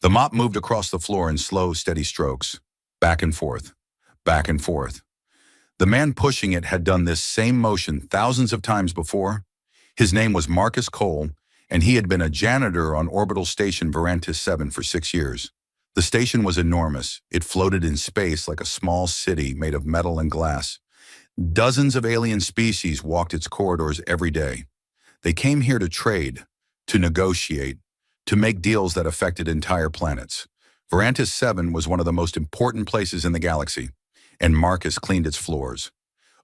The mop moved across the floor in slow, steady strokes, back and forth, back and forth. The man pushing it had done this same motion thousands of times before. His name was Marcus Cole, and he had been a janitor on orbital station Verantis 7 for 6 years. The station was enormous. It floated in space like a small city made of metal and glass. Dozens of alien species walked its corridors every day. They came here to trade, to negotiate, to make deals that affected entire planets. Verantis 7 was one of the most important places in the galaxy, and Marcus cleaned its floors.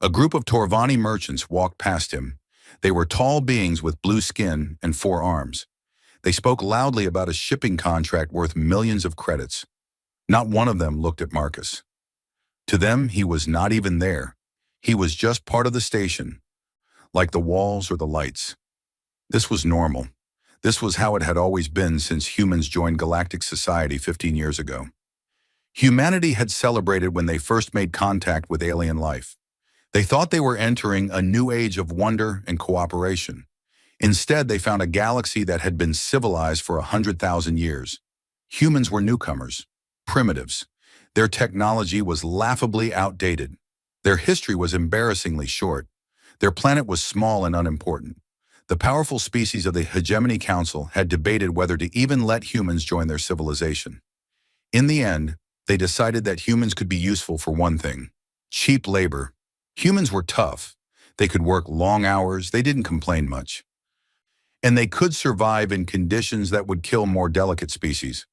A group of Torvani merchants walked past him. They were tall beings with blue skin and 4 arms. They spoke loudly about a shipping contract worth millions of credits. Not one of them looked at Marcus. To them, he was not even there. He was just part of the station, like the walls or the lights. This was normal. This was how it had always been since humans joined galactic society 15 years ago. Humanity had celebrated when they first made contact with alien life. They thought they were entering a new age of wonder and cooperation. Instead, they found a galaxy that had been civilized for 100,000 years. Humans were newcomers, primitives. Their technology was laughably outdated. Their history was embarrassingly short. Their planet was small and unimportant. The powerful species of the Hegemony Council had debated whether to even let humans join their civilization. In the end, they decided that humans could be useful for one thing: cheap labor. Humans were tough. They could work long hours. They didn't complain much. And they could survive in conditions that would kill more delicate species.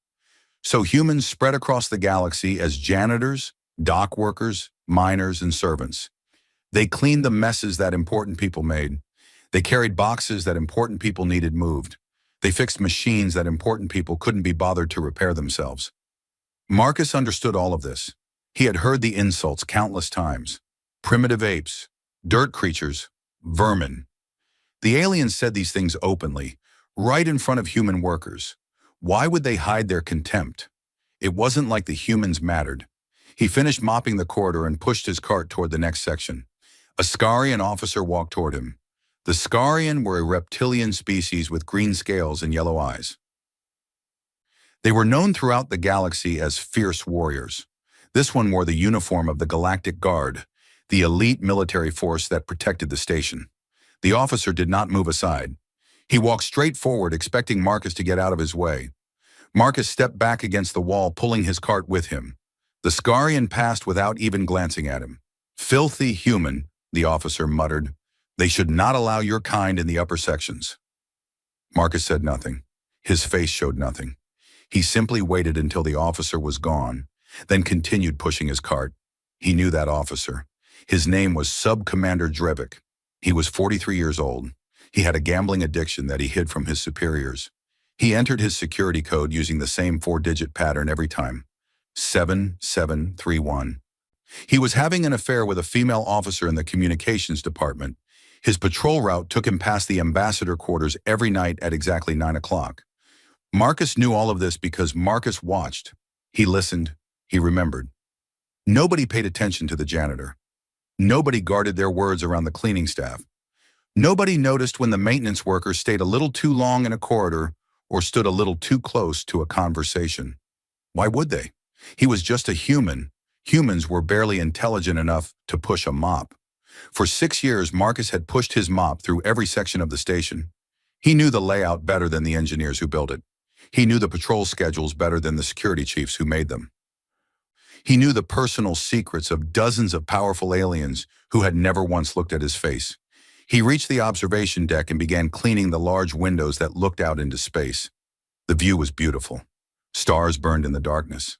So humans spread across the galaxy as janitors, dock workers, miners, and servants. They cleaned the messes that important people made. They carried boxes that important people needed moved. They fixed machines that important people couldn't be bothered to repair themselves. Marcus understood all of this. He had heard the insults countless times. Primitive apes, dirt creatures, vermin. The aliens said these things openly, right in front of human workers. Why would they hide their contempt? It wasn't like the humans mattered. He finished mopping the corridor and pushed his cart toward the next section. A Scarian officer walked toward him. The Scarian were a reptilian species with green scales and yellow eyes. They were known throughout the galaxy as fierce warriors. This one wore the uniform of the Galactic Guard, the elite military force that protected the station. The officer did not move aside. He walked straight forward, expecting Marcus to get out of his way. Marcus stepped back against the wall, pulling his cart with him. The Scarian passed without even glancing at him. "Filthy human," the officer muttered. "They should not allow your kind in the upper sections." Marcus said nothing. His face showed nothing. He simply waited until the officer was gone, then continued pushing his cart. He knew that officer. His name was Sub-Commander Drevik. He was 43 years old. He had a gambling addiction that he hid from his superiors. He entered his security code using the same 4-digit pattern every time: 7731. He was having an affair with a female officer in the communications department. His patrol route took him past the ambassador quarters every night at exactly 9 o'clock. Marcus knew all of this because Marcus watched. He listened. He remembered. Nobody paid attention to the janitor. Nobody guarded their words around the cleaning staff. Nobody noticed when the maintenance worker stayed a little too long in a corridor or stood a little too close to a conversation. Why would they? He was just a human. Humans were barely intelligent enough to push a mop. For 6 years, Marcus had pushed his mop through every section of the station. He knew the layout better than the engineers who built it. He knew the patrol schedules better than the security chiefs who made them. He knew the personal secrets of dozens of powerful aliens who had never once looked at his face. He reached the observation deck and began cleaning the large windows that looked out into space. The view was beautiful. Stars burned in the darkness.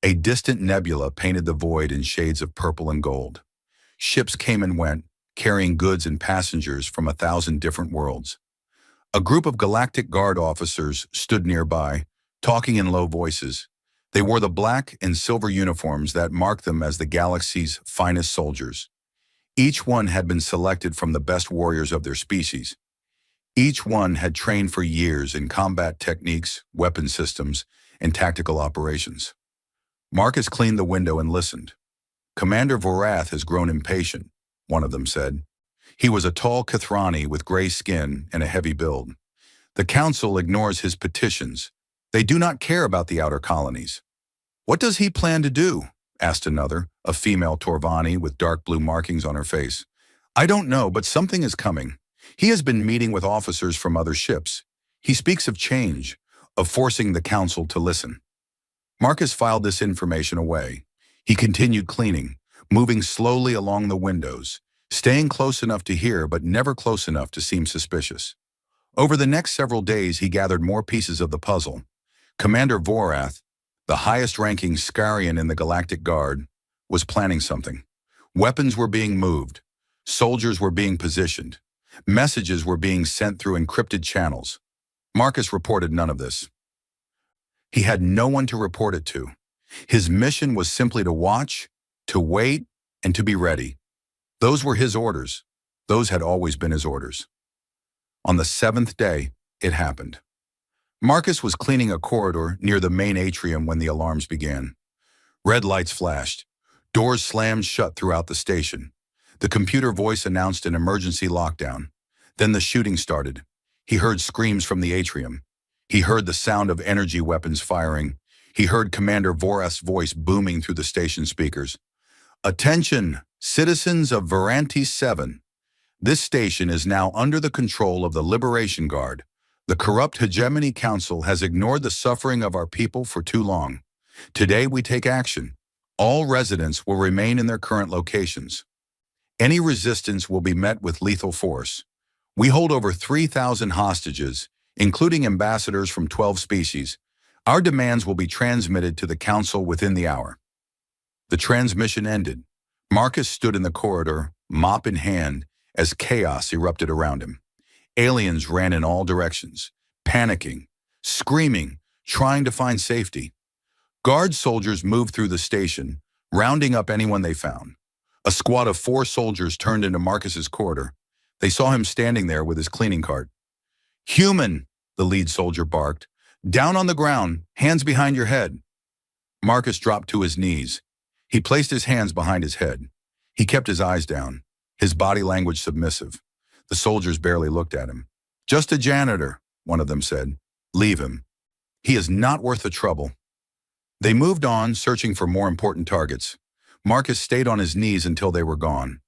A distant nebula painted the void in shades of purple and gold. Ships came and went, carrying goods and passengers from 1,000 different worlds. A group of Galactic Guard officers stood nearby, talking in low voices. They wore the black and silver uniforms that marked them as the galaxy's finest soldiers. Each one had been selected from the best warriors of their species. Each one had trained for years in combat techniques, weapon systems, and tactical operations. Marcus cleaned the window and listened. "Commander Vorath has grown impatient," one of them said. He was a tall Kathrani with gray skin and a heavy build. "The council ignores his petitions. They do not care about the outer colonies. What does he plan to do? Asked another, a female Torvani with dark blue markings on her face. I don't know, but something is coming. He has been meeting with officers from other ships. He speaks of change, of forcing the council to listen. Marcus filed this information away. He continued cleaning, moving slowly along the windows, staying close enough to hear but never close enough to seem suspicious. Over the next several days, he gathered more pieces of the puzzle. Commander Vorath, the highest-ranking Scarian in the Galactic Guard, was planning something. Weapons were being moved. Soldiers were being positioned. Messages were being sent through encrypted channels. Marcus reported none of this. He had no one to report it to. His mission was simply to watch, to wait, and to be ready. Those were his orders. Those had always been his orders. On the 7th day, it happened. Marcus was cleaning a corridor near the main atrium when the alarms began. Red lights flashed. Doors slammed shut throughout the station. The computer voice announced an emergency lockdown. Then the shooting started. He heard screams from the atrium. He heard the sound of energy weapons firing. He heard Commander Vorath's voice booming through the station speakers. Attention, citizens of Verantes 7. This station is now under the control of the Liberation Guard. The corrupt Hegemony Council has ignored the suffering of our people for too long. Today we take action. All residents will remain in their current locations. Any resistance will be met with lethal force. We hold over 3,000 hostages, including ambassadors from 12 species. Our demands will be transmitted to the Council within the hour. The transmission ended. Marcus stood in the corridor, mop in hand, as chaos erupted around him. Aliens ran in all directions, panicking, screaming, trying to find safety. Guard soldiers moved through the station, rounding up anyone they found. A squad of 4 soldiers turned into Marcus's corridor. They saw him standing there with his cleaning cart. Human, the lead soldier barked. Down on the ground, hands behind your head. Marcus dropped to his knees. He placed his hands behind his head. He kept his eyes down, his body language submissive. The soldiers barely looked at him. Just a janitor, one of them said. Leave him. He is not worth the trouble. They moved on, searching for more important targets. Marcus stayed on his knees until they were gone.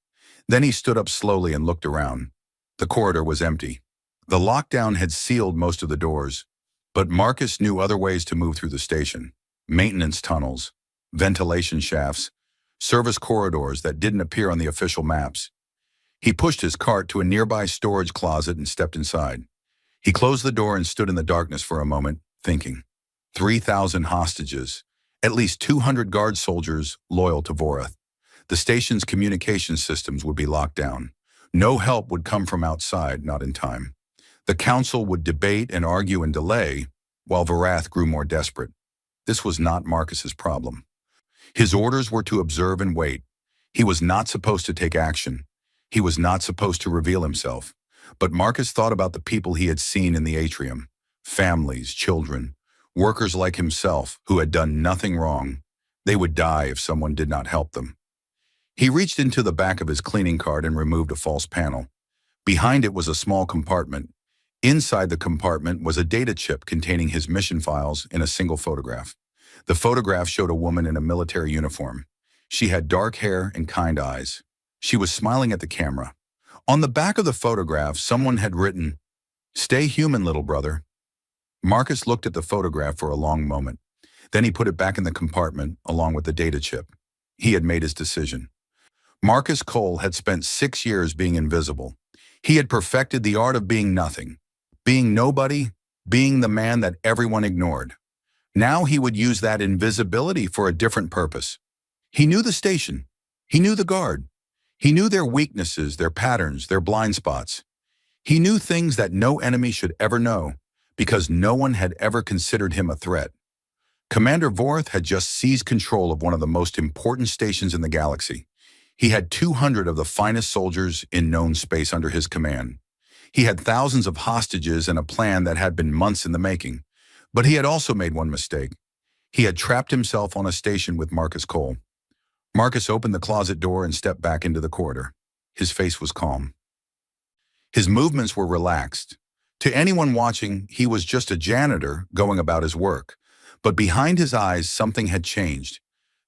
Then he stood up slowly and looked around. The corridor was empty. The lockdown had sealed most of the doors, but Marcus knew other ways to move through the station. Maintenance tunnels, ventilation shafts, service corridors that didn't appear on the official maps. He pushed his cart to a nearby storage closet and stepped inside. He closed the door and stood in the darkness for a moment, thinking. 3,000 hostages, at least 200 guard soldiers loyal to Vorath. The station's communication systems would be locked down. No help would come from outside, not in time. The council would debate and argue and delay, while Vorath grew more desperate. This was not Marcus's problem. His orders were to observe and wait. He was not supposed to take action. He was not supposed to reveal himself. But Marcus thought about the people he had seen in the atrium. Families, children, workers like himself who had done nothing wrong. They would die if someone did not help them. He reached into the back of his cleaning cart and removed a false panel. Behind it was a small compartment. Inside the compartment was a data chip containing his mission files in a single photograph. The photograph showed a woman in a military uniform. She had dark hair and kind eyes. She was smiling at the camera. On the back of the photograph, someone had written, "Stay human, little brother." Marcus looked at the photograph for a long moment. Then he put it back in the compartment, along with the data chip. He had made his decision. Marcus Cole had spent 6 years being invisible. He had perfected the art of being nothing, being nobody, being the man that everyone ignored. Now he would use that invisibility for a different purpose. He knew the station. He knew the guard. He knew their weaknesses, their patterns, their blind spots. He knew things that no enemy should ever know, because no one had ever considered him a threat. Commander Vorath had just seized control of one of the most important stations in the galaxy. He had 200 of the finest soldiers in known space under his command. He had thousands of hostages and a plan that had been months in the making. But he had also made one mistake. He had trapped himself on a station with Marcus Cole. Marcus opened the closet door and stepped back into the corridor. His face was calm. His movements were relaxed. To anyone watching, he was just a janitor going about his work. But behind his eyes, something had changed.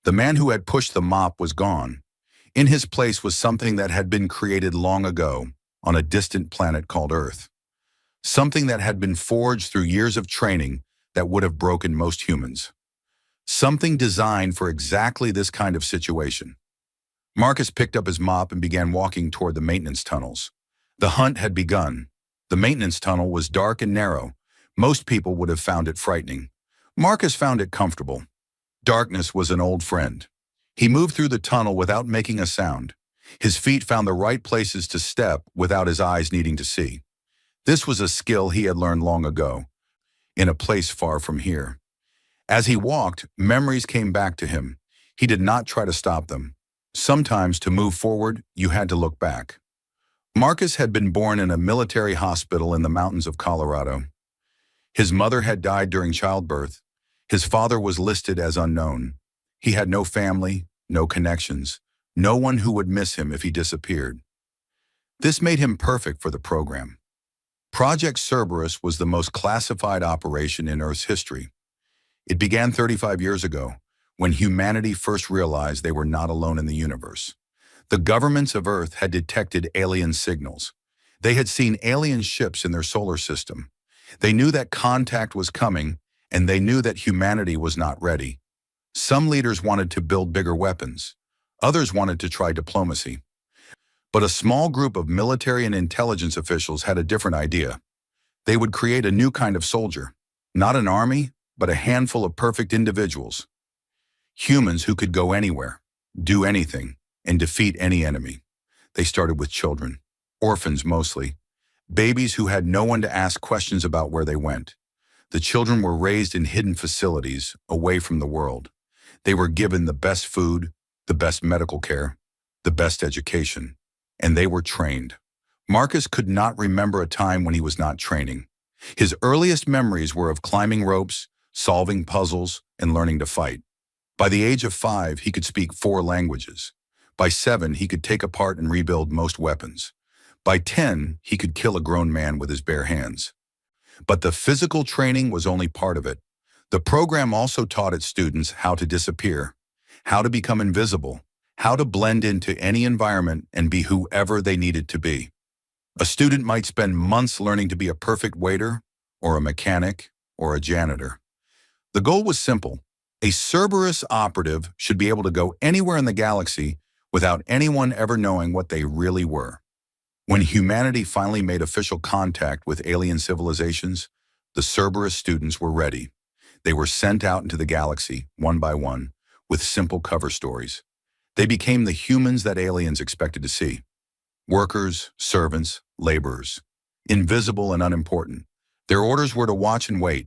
The man who had pushed the mop was gone. In his place was something that had been created long ago on a distant planet called Earth. Something that had been forged through years of training that would have broken most humans. Something designed for exactly this kind of situation. Marcus picked up his mop and began walking toward the maintenance tunnels. The hunt had begun. The maintenance tunnel was dark and narrow. Most people would have found it frightening. Marcus found it comfortable. Darkness was an old friend. He moved through the tunnel without making a sound. His feet found the right places to step without his eyes needing to see. This was a skill he had learned long ago, in a place far from here. As he walked, memories came back to him. He did not try to stop them. Sometimes to move forward, you had to look back. Marcus had been born in a military hospital in the mountains of Colorado. His mother had died during childbirth. His father was listed as unknown. He had no family, no connections, no one who would miss him if he disappeared. This made him perfect for the program. Project Cerberus was the most classified operation in Earth's history. It began 35 years ago, when humanity first realized they were not alone in the universe. The governments of Earth had detected alien signals. They had seen alien ships in their solar system. They knew that contact was coming, and they knew that humanity was not ready. Some leaders wanted to build bigger weapons. Others wanted to try diplomacy. But a small group of military and intelligence officials had a different idea. They would create a new kind of soldier, not an army, but a handful of perfect individuals. Humans who could go anywhere, do anything, and defeat any enemy. They started with children, orphans mostly, babies who had no one to ask questions about where they went. The children were raised in hidden facilities, away from the world. They were given the best food, the best medical care, the best education, and they were trained. Marcus could not remember a time when he was not training. His earliest memories were of climbing ropes, solving puzzles, and learning to fight. By the age of 5, he could speak 4 languages. By 7, he could take apart and rebuild most weapons. By 10, he could kill a grown man with his bare hands. But the physical training was only part of it. The program also taught its students how to disappear, how to become invisible, how to blend into any environment and be whoever they needed to be. A student might spend months learning to be a perfect waiter, or a mechanic, or a janitor. The goal was simple. A Cerberus operative should be able to go anywhere in the galaxy without anyone ever knowing what they really were. When humanity finally made official contact with alien civilizations, the Cerberus students were ready. They were sent out into the galaxy, one by one, with simple cover stories. They became the humans that aliens expected to see. Workers, servants, laborers. Invisible and unimportant. Their orders were to watch and wait.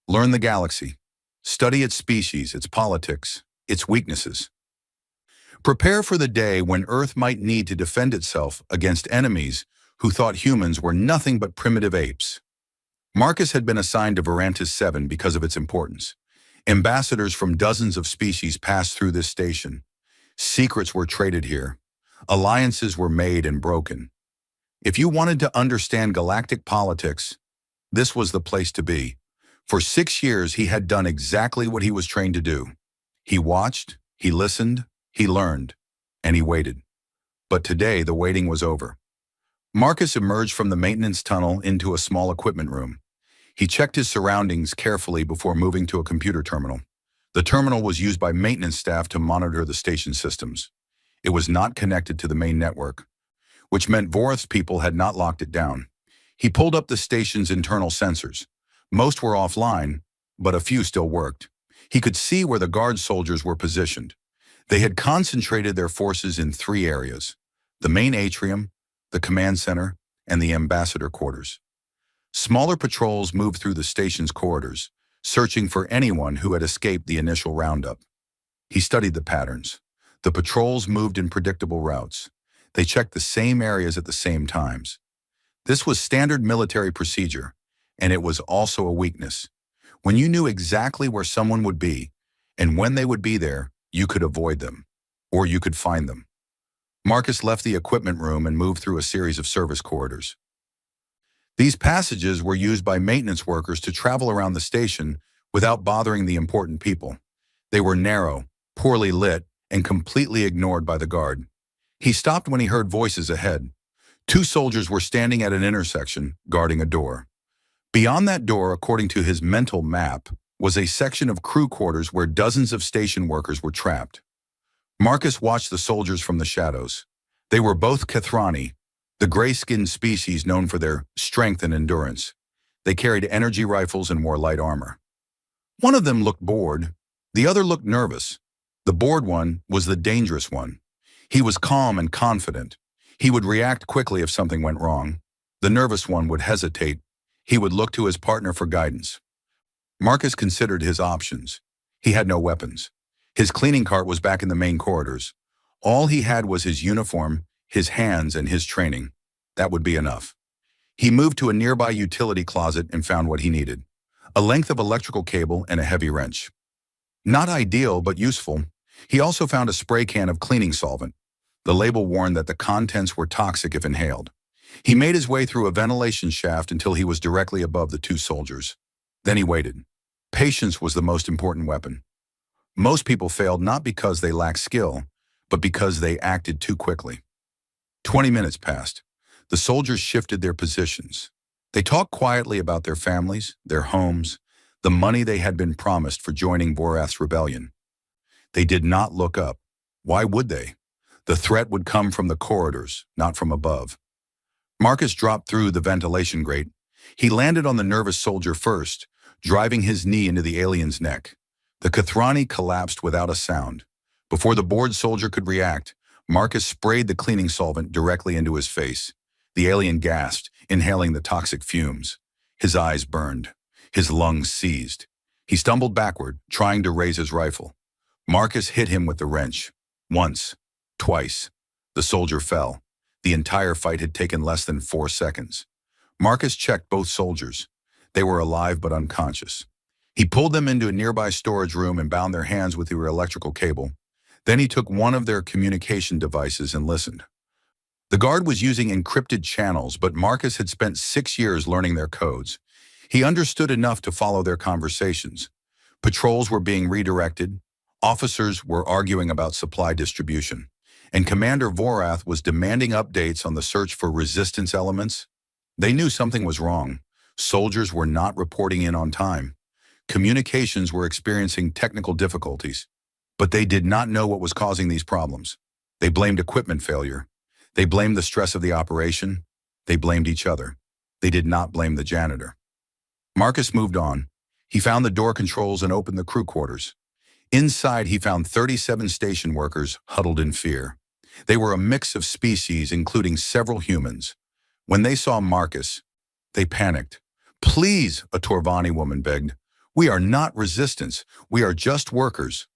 Learn the galaxy. Study its species, its politics, its weaknesses. Prepare for the day when Earth might need to defend itself against enemies who thought humans were nothing but primitive apes. Marcus had been assigned to Verantis 7 because of its importance. Ambassadors from dozens of species passed through this station. Secrets were traded here. Alliances were made and broken. If you wanted to understand galactic politics, this was the place to be. For 6 years, he had done exactly what he was trained to do. He watched, he listened, he learned, and he waited. But today, the waiting was over. Marcus emerged from the maintenance tunnel into a small equipment room. He checked his surroundings carefully before moving to a computer terminal. The terminal was used by maintenance staff to monitor the station systems. It was not connected to the main network, which meant Vorth's people had not locked it down. He pulled up the station's internal sensors. Most were offline, but a few still worked. He could see where the guard soldiers were positioned. They had concentrated their forces in 3 areas: the main atrium, the command center, and the ambassador quarters. Smaller patrols moved through the station's corridors, searching for anyone who had escaped the initial roundup. He studied the patterns. The patrols moved in predictable routes. They checked the same areas at the same times. This was standard military procedure, and it was also a weakness. When you knew exactly where someone would be, and when they would be there, you could avoid them, or you could find them. Marcus left the equipment room and moved through a series of service corridors. These passages were used by maintenance workers to travel around the station without bothering the important people. They were narrow, poorly lit, and completely ignored by the guard. He stopped when he heard voices ahead. Two soldiers were standing at an intersection, guarding a door. Beyond that door, according to his mental map, was a section of crew quarters where dozens of station workers were trapped. Marcus watched the soldiers from the shadows. They were both Kathrani, the gray-skinned species known for their strength and endurance. They carried energy rifles and wore light armor. One of them looked bored. The other looked nervous. The bored one was the dangerous one. He was calm and confident. He would react quickly if something went wrong. The nervous one would hesitate. He would look to his partner for guidance. Marcus considered his options. He had no weapons. His cleaning cart was back in the main corridors. All he had was his uniform, his hands, and his training. That would be enough. He moved to a nearby utility closet and found what he needed: a length of electrical cable and a heavy wrench. Not ideal, but useful. He also found a spray can of cleaning solvent. The label warned that the contents were toxic if inhaled. He made his way through a ventilation shaft until he was directly above the two soldiers. Then he waited. Patience was the most important weapon. Most people failed not because they lacked skill, but because they acted too quickly. 20 minutes passed. The soldiers shifted their positions. They talked quietly about their families, their homes, the money they had been promised for joining Vorath's rebellion. They did not look up. Why would they? The threat would come from the corridors, not from above. Marcus dropped through the ventilation grate. He landed on the nervous soldier first, driving his knee into the alien's neck. The Kathrani collapsed without a sound. Before the bored soldier could react, Marcus sprayed the cleaning solvent directly into his face. The alien gasped, inhaling the toxic fumes. His eyes burned. His lungs seized. He stumbled backward, trying to raise his rifle. Marcus hit him with the wrench. Once. Twice. The soldier fell. The entire fight had taken less than 4 seconds. Marcus checked both soldiers. They were alive but unconscious. He pulled them into a nearby storage room and bound their hands with their electrical cable. Then he took one of their communication devices and listened. The guard was using encrypted channels, but Marcus had spent 6 years learning their codes. He understood enough to follow their conversations. Patrols were being redirected. Officers were arguing about supply distribution. And Commander Vorath was demanding updates on the search for resistance elements. They knew something was wrong. Soldiers were not reporting in on time. Communications were experiencing technical difficulties. But they did not know what was causing these problems. They blamed equipment failure. They blamed the stress of the operation. They blamed each other. They did not blame the janitor. Marcus moved on. He found the door controls and opened the crew quarters. Inside, he found 37 station workers huddled in fear. They were a mix of species, including several humans. When they saw Marcus, they panicked. "Please," a Torvani woman begged. "We are not resistance. We are just workers."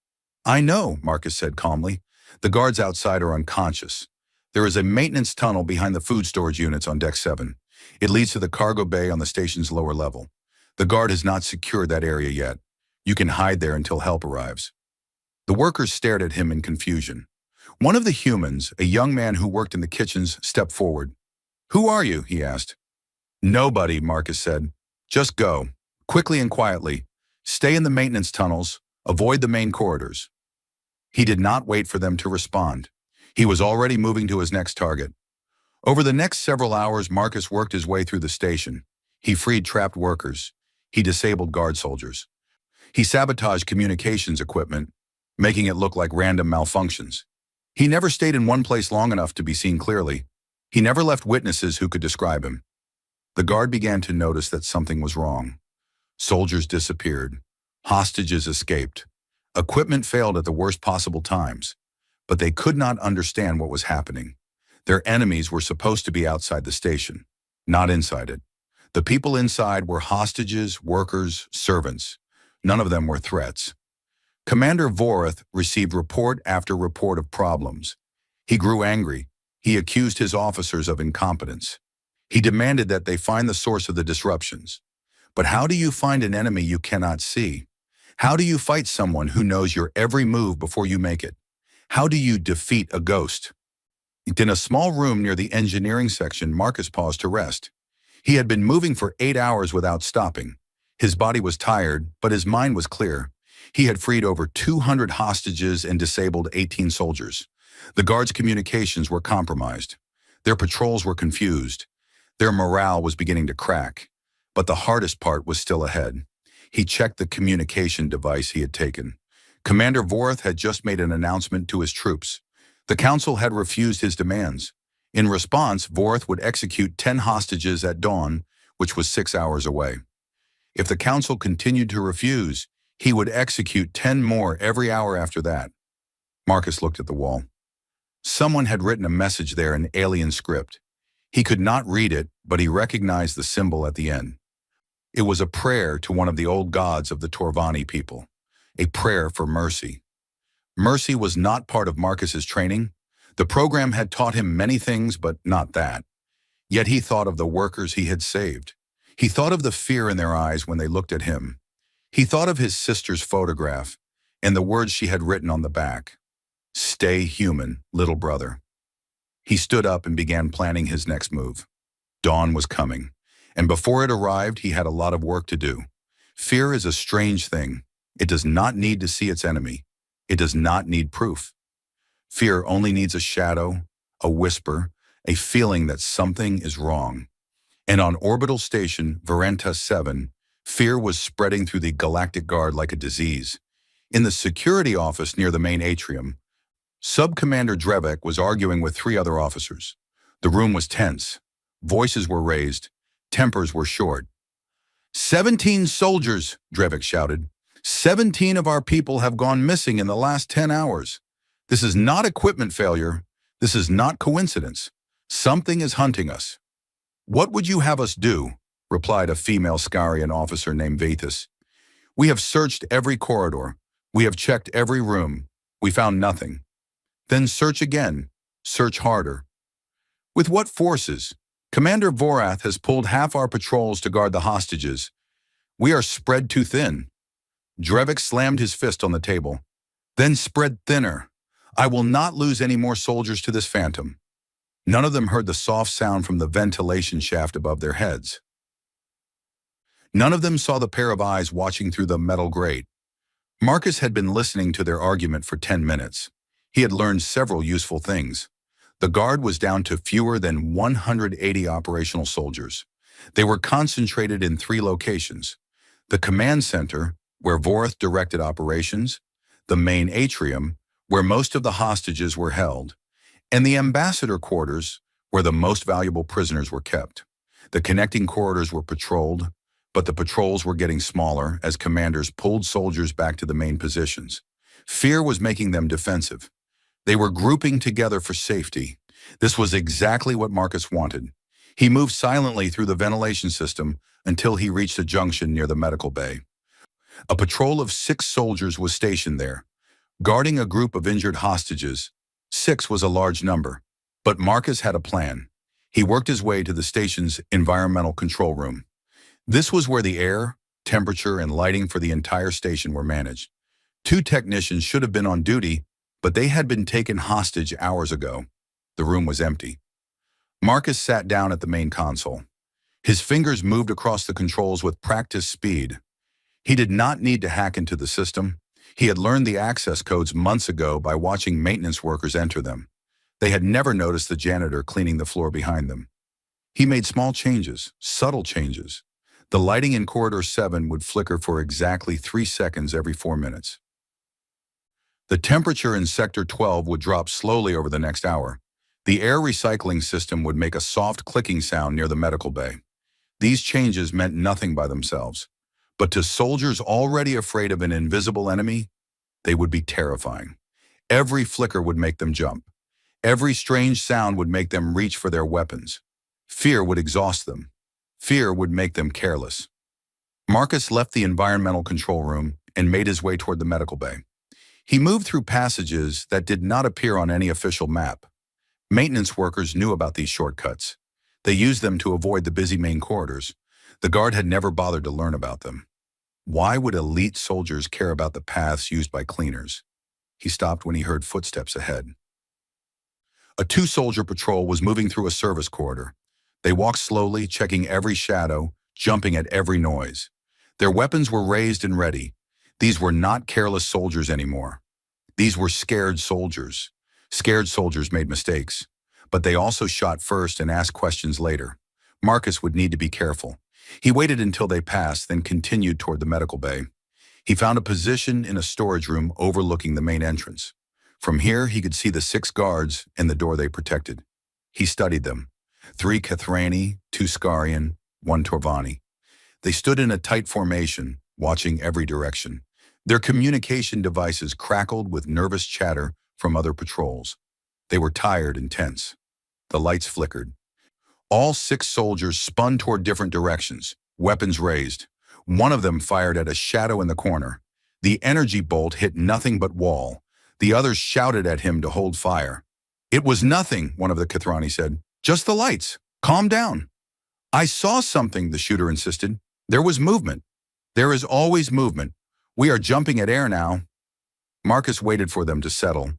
"I know," Marcus said calmly. "The guards outside are unconscious. There is a maintenance tunnel behind the food storage units on Deck 7. It leads to the cargo bay on the station's lower level. The guard has not secured that area yet. You can hide there until help arrives." The workers stared at him in confusion. One of the humans, a young man who worked in the kitchens, stepped forward. "Who are you?" he asked. "Nobody," Marcus said. "Just go. Quickly and quietly. Stay in the maintenance tunnels. Avoid the main corridors." He did not wait for them to respond. He was already moving to his next target. Over the next several hours, Marcus worked his way through the station. He freed trapped workers. He disabled guard soldiers. He sabotaged communications equipment, making it look like random malfunctions. He never stayed in one place long enough to be seen clearly. He never left witnesses who could describe him. The guard began to notice that something was wrong. Soldiers disappeared. Hostages escaped. Equipment failed at the worst possible times. But they could not understand what was happening. Their enemies were supposed to be outside the station, not inside it. The people inside were hostages, workers, servants. None of them were threats. Commander Vorath received report after report of problems. He grew angry. He accused his officers of incompetence. He demanded that they find the source of the disruptions. But how do you find an enemy you cannot see? How do you fight someone who knows your every move before you make it? How do you defeat a ghost? In a small room near the engineering section, Marcus paused to rest. He had been moving for 8 hours without stopping. His body was tired, but his mind was clear. He had freed over 200 hostages and disabled 18 soldiers. The guards' communications were compromised. Their patrols were confused. Their morale was beginning to crack. But the hardest part was still ahead. He checked the communication device he had taken. Commander Vorath had just made an announcement to his troops. The council had refused his demands. In response, Vorath would execute 10 hostages at dawn, which was 6 hours away. If the council continued to refuse, he would execute 10 more every hour after that. Marcus looked at the wall. Someone had written a message there in alien script. He could not read it, but he recognized the symbol at the end. It was a prayer to one of the old gods of the Torvani people, a prayer for mercy. Mercy was not part of Marcus's training. The program had taught him many things, but not that. Yet he thought of the workers he had saved. He thought of the fear in their eyes when they looked at him. He thought of his sister's photograph and the words she had written on the back. "Stay human, little brother." He stood up and began planning his next move. Dawn was coming, and before it arrived, he had a lot of work to do. Fear is a strange thing. It does not need to see its enemy. It does not need proof. Fear only needs a shadow, a whisper, a feeling that something is wrong. And on orbital station Verenta 7, fear was spreading through the Galactic Guard like a disease. In the security office near the main atrium, Sub-Commander Drevek was arguing with 3 other officers. The room was tense. Voices were raised. Tempers were short. 17 soldiers, Drevek shouted. 17 of our people have gone missing in the last 10 hours. This is not equipment failure. This is not coincidence. Something is hunting us. What would you have us do? Replied a female Scarian officer named Vathis. We have searched every corridor. We have checked every room. We found nothing. Then search again. Search harder. With what forces? Commander Vorath has pulled half our patrols to guard the hostages. We are spread too thin. Drevek slammed his fist on the table. Then spread thinner. I will not lose any more soldiers to this phantom. None of them heard the soft sound from the ventilation shaft above their heads. None of them saw the pair of eyes watching through the metal grate. Marcus had been listening to their argument for 10 minutes. He had learned several useful things. The guard was down to fewer than 180 operational soldiers. They were concentrated in 3 locations: the command center, where Vorath directed operations, the main atrium, where most of the hostages were held, and the ambassador quarters, where the most valuable prisoners were kept. The connecting corridors were patrolled, but the patrols were getting smaller as commanders pulled soldiers back to the main positions. Fear was making them defensive. They were grouping together for safety. This was exactly what Marcus wanted. He moved silently through the ventilation system until he reached a junction near the medical bay. A patrol of 6 soldiers was stationed there, guarding a group of injured hostages. 6 was a large number, but Marcus had a plan. He worked his way to the station's environmental control room. This was where the air, temperature, and lighting for the entire station were managed. 2 technicians should have been on duty, but they had been taken hostage hours ago. The room was empty. Marcus sat down at the main console. His fingers moved across the controls with practiced speed. He did not need to hack into the system. He had learned the access codes months ago by watching maintenance workers enter them. They had never noticed the janitor cleaning the floor behind them. He made small changes, subtle changes. The lighting in Corridor 7 would flicker for exactly 3 seconds every 4 minutes. The temperature in Sector 12 would drop slowly over the next hour. The air recycling system would make a soft clicking sound near the medical bay. These changes meant nothing by themselves. But to soldiers already afraid of an invisible enemy, they would be terrifying. Every flicker would make them jump. Every strange sound would make them reach for their weapons. Fear would exhaust them. Fear would make them careless. Marcus left the environmental control room and made his way toward the medical bay. He moved through passages that did not appear on any official map. Maintenance workers knew about these shortcuts. They used them to avoid the busy main corridors. The guard had never bothered to learn about them. Why would elite soldiers care about the paths used by cleaners? He stopped when he heard footsteps ahead. A 2-soldier patrol was moving through a service corridor. They walked slowly, checking every shadow, jumping at every noise. Their weapons were raised and ready. These were not careless soldiers anymore. These were scared soldiers. Scared soldiers made mistakes, but they also shot first and asked questions later. Marcus would need to be careful. He waited until they passed, then continued toward the medical bay. He found a position in a storage room overlooking the main entrance. From here, he could see the 6 guards and the door they protected. He studied them. 3 Kathrani, 2 Skarian, 1 Torvani. They stood in a tight formation, watching every direction. Their communication devices crackled with nervous chatter from other patrols. They were tired and tense. The lights flickered. All 6 soldiers spun toward different directions, weapons raised. One of them fired at a shadow in the corner. The energy bolt hit nothing but wall. The others shouted at him to hold fire. "It was nothing," one of the Kathrani said. "Just the lights. Calm down." "I saw something," the shooter insisted. "There was movement." "There is always movement. We are jumping at air now." Marcus waited for them to settle.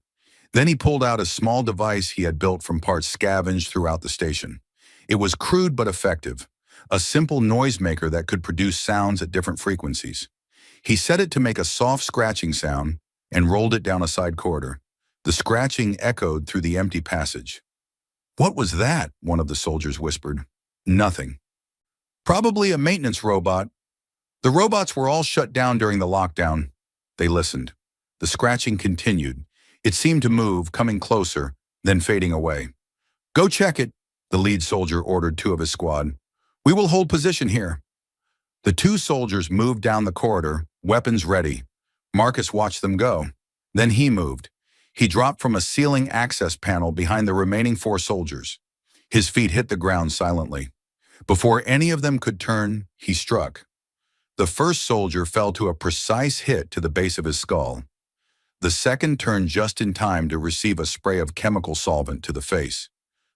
Then he pulled out a small device he had built from parts scavenged throughout the station. It was crude but effective, a simple noisemaker that could produce sounds at different frequencies. He set it to make a soft scratching sound and rolled it down a side corridor. The scratching echoed through the empty passage. "What was that?" one of the soldiers whispered. "Nothing." "Probably a maintenance robot." The robots were all shut down during the lockdown. They listened. The scratching continued. It seemed to move, coming closer, then fading away. "Go check it," the lead soldier ordered 2 of his squad. "We will hold position here." The 2 soldiers moved down the corridor, weapons ready. Marcus watched them go. Then he moved. He dropped from a ceiling access panel behind the remaining 4 soldiers. His feet hit the ground silently. Before any of them could turn, he struck. The first soldier fell to a precise hit to the base of his skull. The second turned just in time to receive a spray of chemical solvent to the face.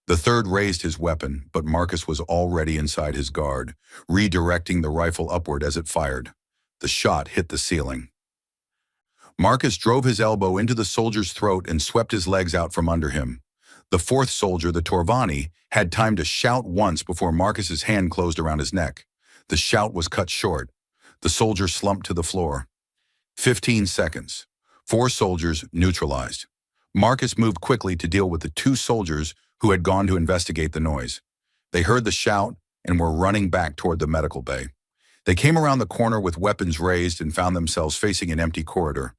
The third raised his weapon, but Marcus was already inside his guard, redirecting the rifle upward as it fired. The shot hit the ceiling. Marcus drove his elbow into the soldier's throat and swept his legs out from under him. The 4th soldier, the Torvani, had time to shout once before Marcus's hand closed around his neck. The shout was cut short. The soldier slumped to the floor. 15 seconds. 4 soldiers neutralized. Marcus moved quickly to deal with the 2 soldiers who had gone to investigate the noise. They heard the shout and were running back toward the medical bay. They came around the corner with weapons raised and found themselves facing an empty corridor.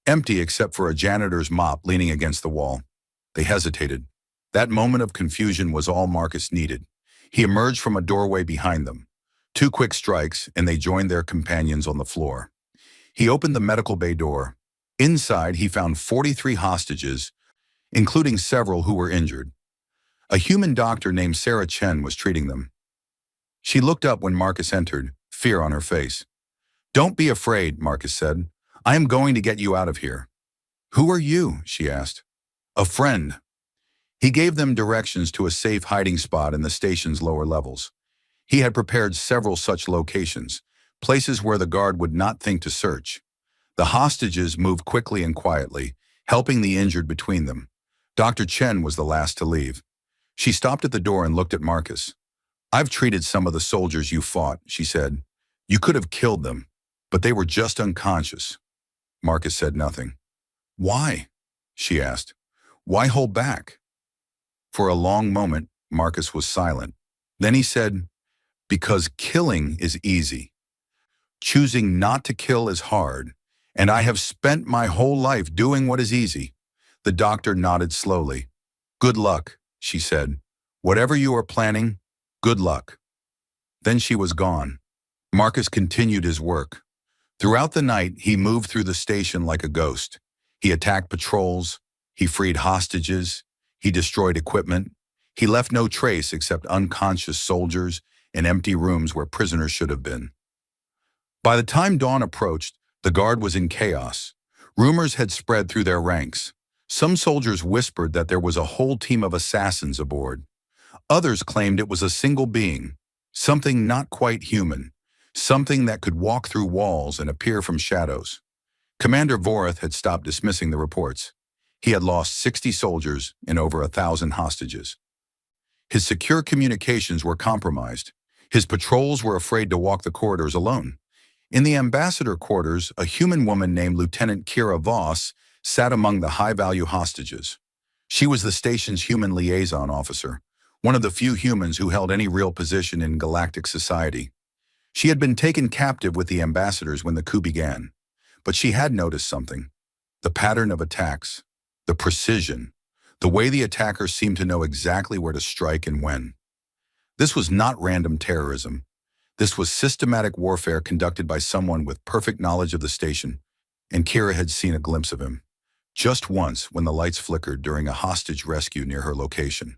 Empty except for a janitor's mop leaning against the wall. They hesitated. That moment of confusion was all Marcus needed. He emerged from a doorway behind them. 2 quick strikes, and they joined their companions on the floor. He opened the medical bay door. Inside, he found 43 hostages, including several who were injured. A human doctor named Sarah Chen was treating them. She looked up when Marcus entered, fear on her face. "Don't be afraid," Marcus said. "I am going to get you out of here." "Who are you?" she asked. "A friend." He gave them directions to a safe hiding spot in the station's lower levels. He had prepared several such locations, places where the guard would not think to search. The hostages moved quickly and quietly, helping the injured between them. Dr. Chen was the last to leave. She stopped at the door and looked at Marcus. "I've treated some of the soldiers you fought," she said. "You could have killed them, but they were just unconscious." Marcus said nothing. "Why?" she asked. "Why hold back?" For a long moment, Marcus was silent. Then he said, "Because killing is easy. Choosing not to kill is hard, and I have spent my whole life doing what is easy." The doctor nodded slowly. "Good luck," she said. "Whatever you are planning, good luck." Then she was gone. Marcus continued his work. Throughout the night, he moved through the station like a ghost. He attacked patrols, he freed hostages, he destroyed equipment. He left no trace except unconscious soldiers and empty rooms where prisoners should have been. By the time dawn approached, the guard was in chaos. Rumors had spread through their ranks. Some soldiers whispered that there was a whole team of assassins aboard. Others claimed it was a single being, something not quite human, something that could walk through walls and appear from shadows. Commander Vorath had stopped dismissing the reports. He had lost 60 soldiers and over 1,000 hostages. His secure communications were compromised. His patrols were afraid to walk the corridors alone. In the ambassador quarters, a human woman named Lieutenant Kira Voss sat among the high-value hostages. She was the station's human liaison officer, one of the few humans who held any real position in galactic society. She had been taken captive with the ambassadors when the coup began, but she had noticed something. The pattern of attacks, the precision, the way the attackers seemed to know exactly where to strike and when. This was not random terrorism. This was systematic warfare conducted by someone with perfect knowledge of the station, and Kira had seen a glimpse of him. Just once when the lights flickered during a hostage rescue near her location.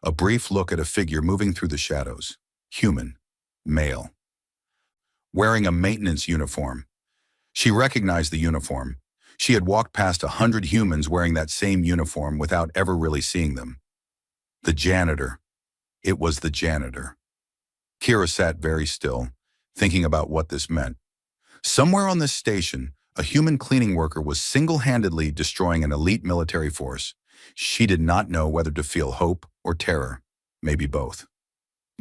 A brief look at a figure moving through the shadows. Human. Male. Wearing a maintenance uniform. She recognized the uniform. She had walked past 100 humans wearing that same uniform without ever really seeing them. The janitor. It was the janitor. Kira sat very still, thinking about what this meant. Somewhere on this station, a human cleaning worker was single-handedly destroying an elite military force. She did not know whether to feel hope or terror, maybe both.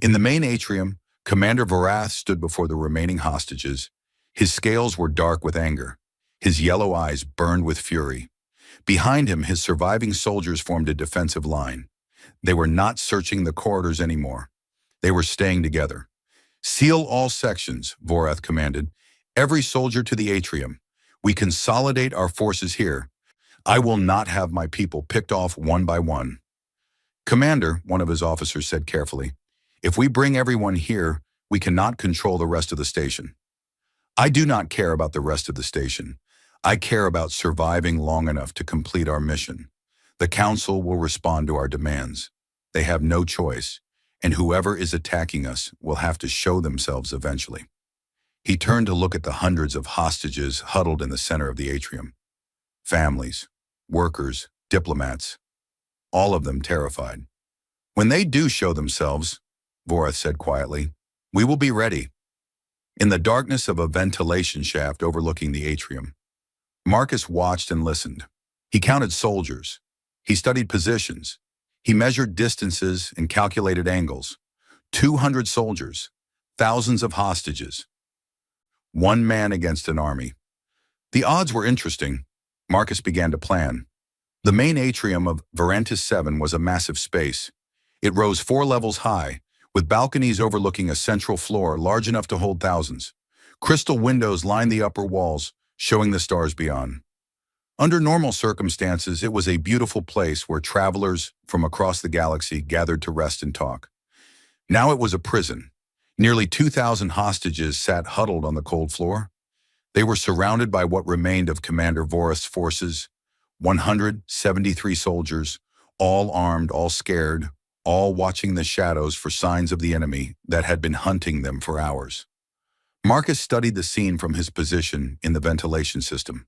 In the main atrium, Commander Vorath stood before the remaining hostages. His scales were dark with anger. His yellow eyes burned with fury. Behind him, his surviving soldiers formed a defensive line. They were not searching the corridors anymore. They were staying together. "Seal all sections," Vorath commanded. "Every soldier to the atrium. We consolidate our forces here. I will not have my people picked off one by one." "Commander," one of his officers said carefully, "if we bring everyone here, we cannot control the rest of the station." "I do not care about the rest of the station. I care about surviving long enough to complete our mission. The Council will respond to our demands. They have no choice, and whoever is attacking us will have to show themselves eventually." He turned to look at the hundreds of hostages huddled in the center of the atrium. Families, workers, diplomats, all of them terrified. "When they do show themselves," Vorath said quietly, "we will be ready." In the darkness of a ventilation shaft overlooking the atrium, Marcus watched and listened. He counted soldiers. He studied positions. He measured distances and calculated angles. 200 soldiers, thousands of hostages. One man against an army. The odds were interesting. Marcus began to plan. The main atrium of Varantis 7 was a massive space. It rose 4 levels high, with balconies overlooking a central floor large enough to hold thousands. Crystal windows lined the upper walls, showing the stars beyond. Under normal circumstances, it was a beautiful place where travelers from across the galaxy gathered to rest and talk. Now it was a prison. Nearly 2,000 hostages sat huddled on the cold floor. They were surrounded by what remained of Commander Vorath's forces, 173 soldiers, all armed, all scared, all watching the shadows for signs of the enemy that had been hunting them for hours. Marcus studied the scene from his position in the ventilation system.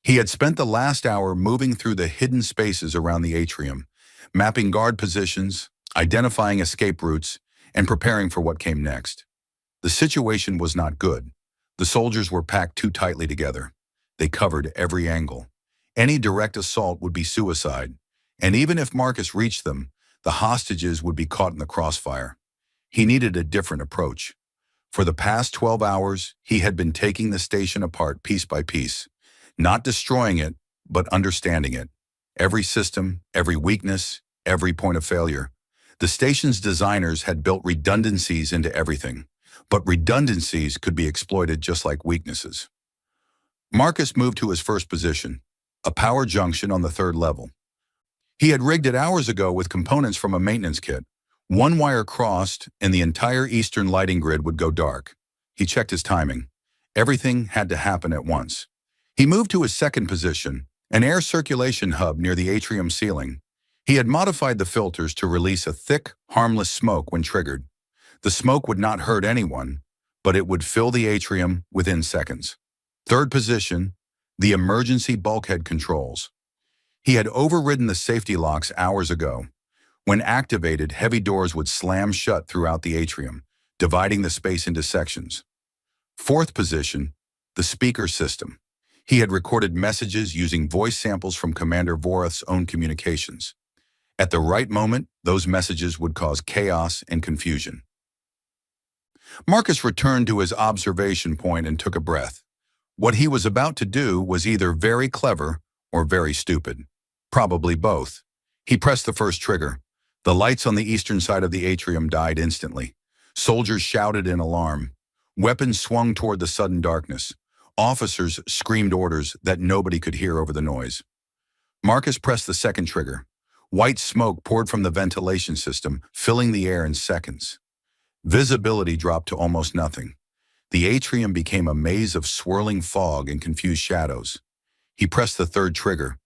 He had spent the last hour moving through the hidden spaces around the atrium, mapping guard positions, identifying escape routes, and preparing for what came next. The situation was not good. The soldiers were packed too tightly together. They covered every angle. Any direct assault would be suicide, and even if Marcus reached them, the hostages would be caught in the crossfire. He needed a different approach. For the past 12 hours, he had been taking the station apart piece by piece, not destroying it, but understanding it. Every system, every weakness, every point of failure. The station's designers had built redundancies into everything, but redundancies could be exploited just like weaknesses. Marcus moved to his first position, a power junction on the 3rd level. He had rigged it hours ago with components from a maintenance kit. One wire crossed, and the entire eastern lighting grid would go dark. He checked his timing. Everything had to happen at once. He moved to his second position, an air circulation hub near the atrium ceiling. He had modified the filters to release a thick, harmless smoke when triggered. The smoke would not hurt anyone, but it would fill the atrium within seconds. Third position, the emergency bulkhead controls. He had overridden the safety locks hours ago. When activated, heavy doors would slam shut throughout the atrium, dividing the space into sections. Fourth position, the speaker system. He had recorded messages using voice samples from Commander Vorath's own communications. At the right moment, those messages would cause chaos and confusion. Marcus returned to his observation point and took a breath. What he was about to do was either very clever or very stupid. Probably both. He pressed the first trigger. The lights on the eastern side of the atrium died instantly. Soldiers shouted in alarm. Weapons swung toward the sudden darkness. Officers screamed orders that nobody could hear over the noise. Marcus pressed the second trigger. White smoke poured from the ventilation system, filling the air in seconds. Visibility dropped to almost nothing. The atrium became a maze of swirling fog and confused shadows. He pressed the third trigger.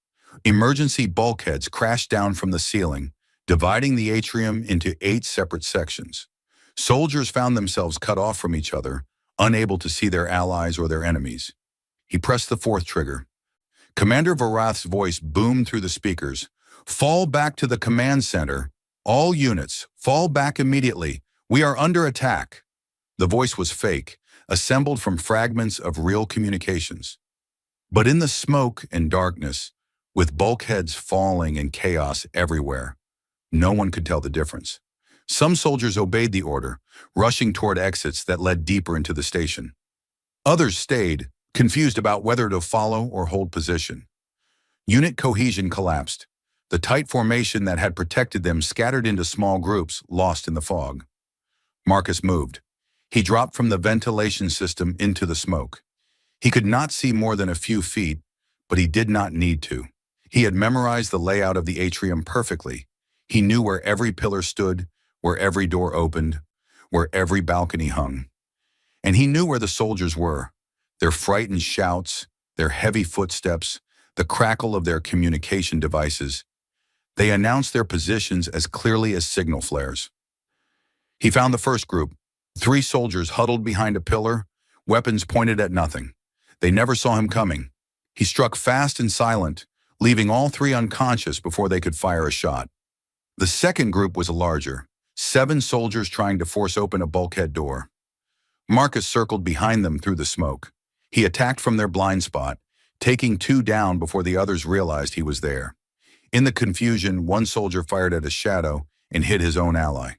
Emergency bulkheads crashed down from the ceiling, dividing the atrium into 8 separate sections. Soldiers found themselves cut off from each other, unable to see their allies or their enemies. He pressed the fourth trigger. Commander Varath's voice boomed through the speakers. "Fall back to the command center. All units, fall back immediately. We are under attack." The voice was fake, assembled from fragments of real communications. But in the smoke and darkness, with bulkheads falling and chaos everywhere, no one could tell the difference. Some soldiers obeyed the order, rushing toward exits that led deeper into the station. Others stayed, confused about whether to follow or hold position. Unit cohesion collapsed. The tight formation that had protected them scattered into small groups, lost in the fog. Marcus moved. He dropped from the ventilation system into the smoke. He could not see more than a few feet, but he did not need to. He had memorized the layout of the atrium perfectly. He knew where every pillar stood, where every door opened, where every balcony hung. And he knew where the soldiers were, their frightened shouts, their heavy footsteps, the crackle of their communication devices. They announced their positions as clearly as signal flares. He found the first group, 3 soldiers huddled behind a pillar, weapons pointed at nothing. They never saw him coming. He struck fast and silent, leaving all 3 unconscious before they could fire a shot. The second group was larger, 7 soldiers trying to force open a bulkhead door. Marcus circled behind them through the smoke. He attacked from their blind spot, taking 2 down before the others realized he was there. In the confusion, one soldier fired at a shadow and hit his own ally.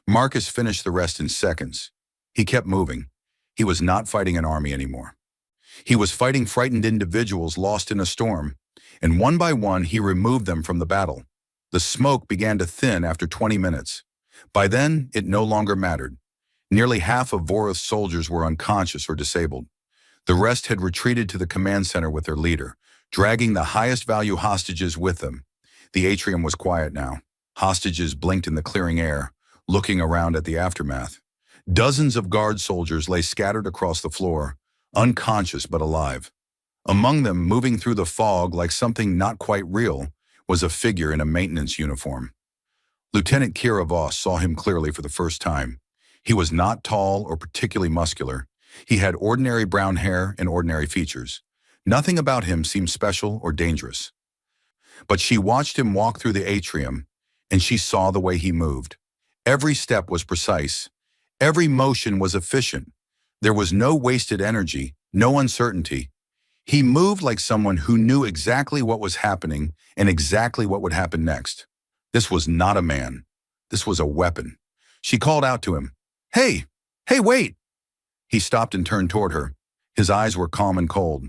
Marcus finished the rest in seconds. He kept moving. He was not fighting an army anymore. He was fighting frightened individuals lost in a storm, and one by one he removed them from the battle. The smoke began to thin after 20 minutes. By then, it no longer mattered. Nearly half of Vorath's soldiers were unconscious or disabled. The rest had retreated to the command center with their leader, dragging the highest value hostages with them. The atrium was quiet now. Hostages blinked in the clearing air, looking around at the aftermath. Dozens of guard soldiers lay scattered across the floor, unconscious but alive. Among them, moving through the fog like something not quite real, was a figure in a maintenance uniform. Lieutenant Kira Voss saw him clearly for the first time. He was not tall or particularly muscular. He had ordinary brown hair and ordinary features. Nothing about him seemed special or dangerous. But she watched him walk through the atrium, and she saw the way he moved. Every step was precise. Every motion was efficient. There was no wasted energy, no uncertainty. He moved like someone who knew exactly what was happening and exactly what would happen next. This was not a man. This was a weapon. She called out to him, "Hey! Hey, wait!" He stopped and turned toward her. His eyes were calm and cold.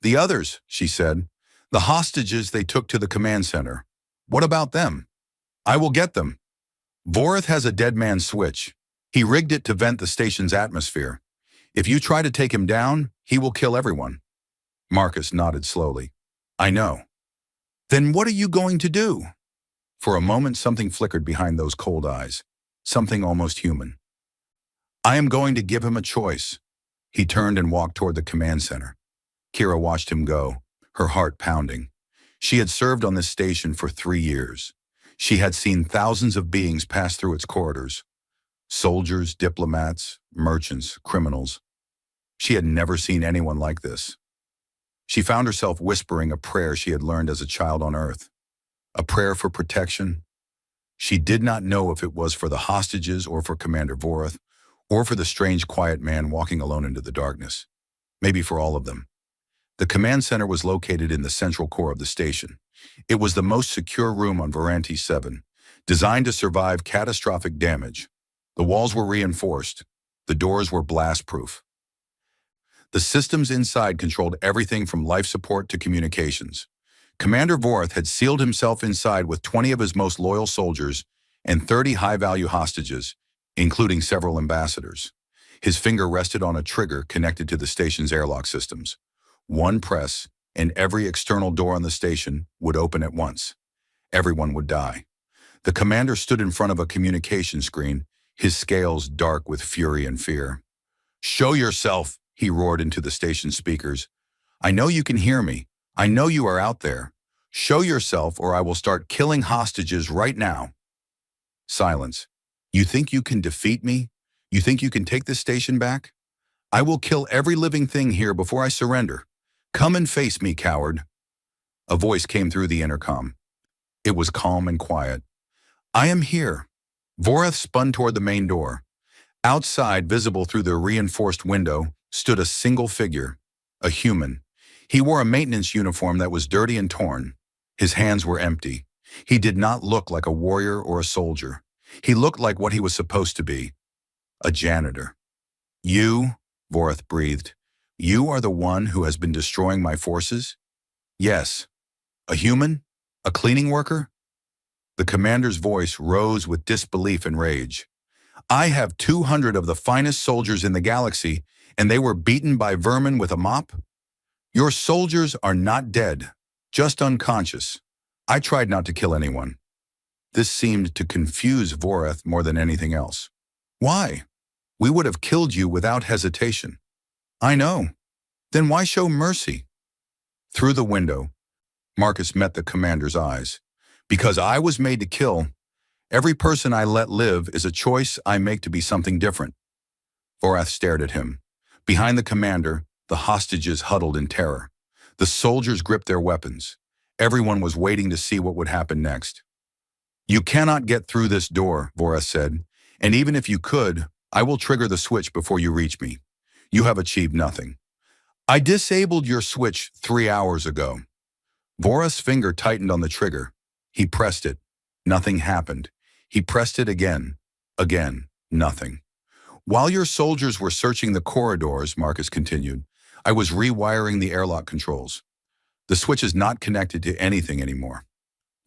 "The others," she said. "The hostages they took to the command center. What about them?" "I will get them. Vorath has a dead man switch. He rigged it to vent the station's atmosphere. If you try to take him down, he will kill everyone." Marcus nodded slowly. "I know." "Then what are you going to do?" For a moment, something flickered behind those cold eyes, something almost human. "I am going to give him a choice." He turned and walked toward the command center. Kira watched him go, her heart pounding. She had served on this station for 3 years. She had seen thousands of beings pass through its corridors. Soldiers, diplomats, merchants, criminals. She had never seen anyone like this. She found herself whispering a prayer she had learned as a child on Earth. A prayer for protection. She did not know if it was for the hostages or for Commander Vorath, or for the strange quiet man walking alone into the darkness. Maybe for all of them. The command center was located in the central core of the station. It was the most secure room on Varanti 7, designed to survive catastrophic damage. The walls were reinforced. The doors were blast-proof. The systems inside controlled everything from life support to communications. Commander Vorath had sealed himself inside with 20 of his most loyal soldiers and 30 high-value hostages, including several ambassadors. His finger rested on a trigger connected to the station's airlock systems. One press, and every external door on the station would open at once. Everyone would die. The commander stood in front of a communication screen, his scales dark with fury and fear. "Show yourself," he roared into the station speakers. "I know you can hear me. I know you are out there. Show yourself or I will start killing hostages right now." Silence. "You think you can defeat me? You think you can take this station back? I will kill every living thing here before I surrender. Come and face me, coward." A voice came through the intercom. It was calm and quiet. "I am here." Vorath spun toward the main door. Outside, visible through the reinforced window, stood a single figure, a human. He wore a maintenance uniform that was dirty and torn. His hands were empty. He did not look like a warrior or a soldier. He looked like what he was supposed to be, a janitor. "You," Vorath breathed, "you are the one who has been destroying my forces?" "Yes." "A human? A cleaning worker?" The commander's voice rose with disbelief and rage. "I have 200 of the finest soldiers in the galaxy, and they were beaten by vermin with a mop? Your soldiers are not dead, just unconscious. I tried not to kill anyone." This seemed to confuse Vorath more than anything else. "Why? We would have killed you without hesitation." "I know. Then why show mercy?" Through the window, Marcus met the commander's eyes. "Because I was made to kill. Every person I let live is a choice I make to be something different." Vorath stared at him. Behind the commander, the hostages huddled in terror. The soldiers gripped their weapons. Everyone was waiting to see what would happen next. "You cannot get through this door," Vorath said, "and even if you could, I will trigger the switch before you reach me. You have achieved nothing. I disabled your switch 3 hours ago." Vorath's finger tightened on the trigger. He pressed it. Nothing happened. He pressed it again. Again. Nothing. "While your soldiers were searching the corridors," Marcus continued, "I was rewiring the airlock controls. The switch is not connected to anything anymore."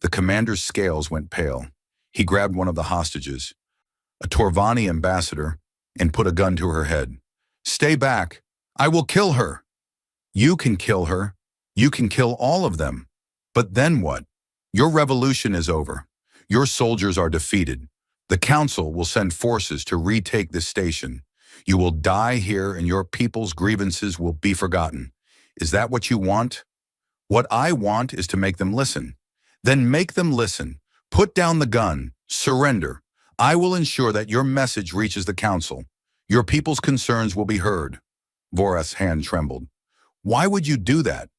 The commander's scales went pale. He grabbed one of the hostages, a Torvani ambassador, and put a gun to her head. "Stay back. I will kill her." "You can kill her. You can kill all of them. But then what? Your revolution is over. Your soldiers are defeated. The council will send forces to retake this station. You will die here and your people's grievances will be forgotten. Is that what you want? What I want is to make them listen. Then make them listen. Put down the gun. Surrender. I will ensure that your message reaches the council. Your people's concerns will be heard." Vorath's hand trembled. "Why would you do that?"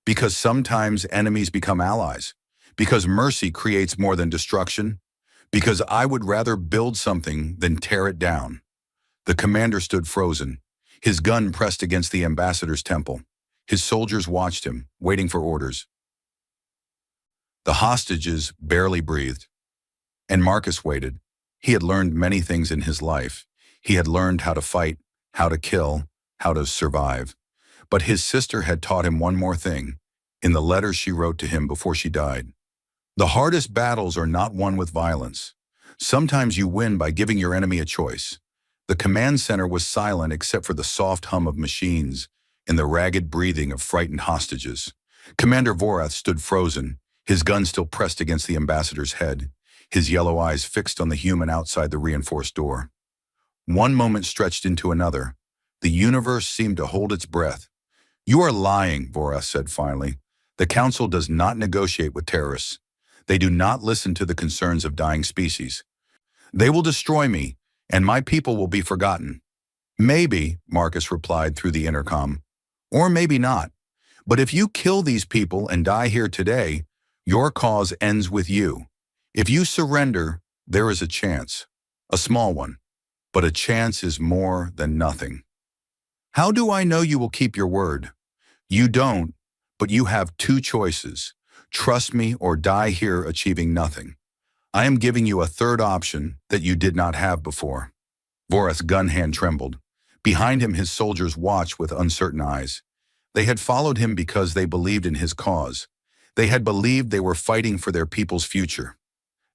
"Because sometimes enemies become allies. Because mercy creates more than destruction. Because I would rather build something than tear it down." The commander stood frozen, his gun pressed against the ambassador's temple. His soldiers watched him, waiting for orders. The hostages barely breathed. And Marcus waited. He had learned many things in his life. He had learned how to fight, how to kill, how to survive. But his sister had taught him one more thing, in the letters she wrote to him before she died. The hardest battles are not won with violence. Sometimes you win by giving your enemy a choice. The command center was silent except for the soft hum of machines and the ragged breathing of frightened hostages. Commander Vorath stood frozen, his gun still pressed against the ambassador's head, his yellow eyes fixed on the human outside the reinforced door. One moment stretched into another. The universe seemed to hold its breath. "You are lying," Vorath said finally. "The council does not negotiate with terrorists. They do not listen to the concerns of dying species. They will destroy me, and my people will be forgotten." "Maybe," Marcus replied through the intercom, "or maybe not. But if you kill these people and die here today, your cause ends with you. If you surrender, there is a chance, a small one, but a chance is more than nothing." "How do I know you will keep your word?" You don't, but you have two choices. Trust me or die here achieving nothing. I am giving you a third option that you did not have before." Vorath's gun hand trembled. Behind him, his soldiers watched with uncertain eyes. They had followed him because they believed in his cause. They had believed they were fighting for their people's future.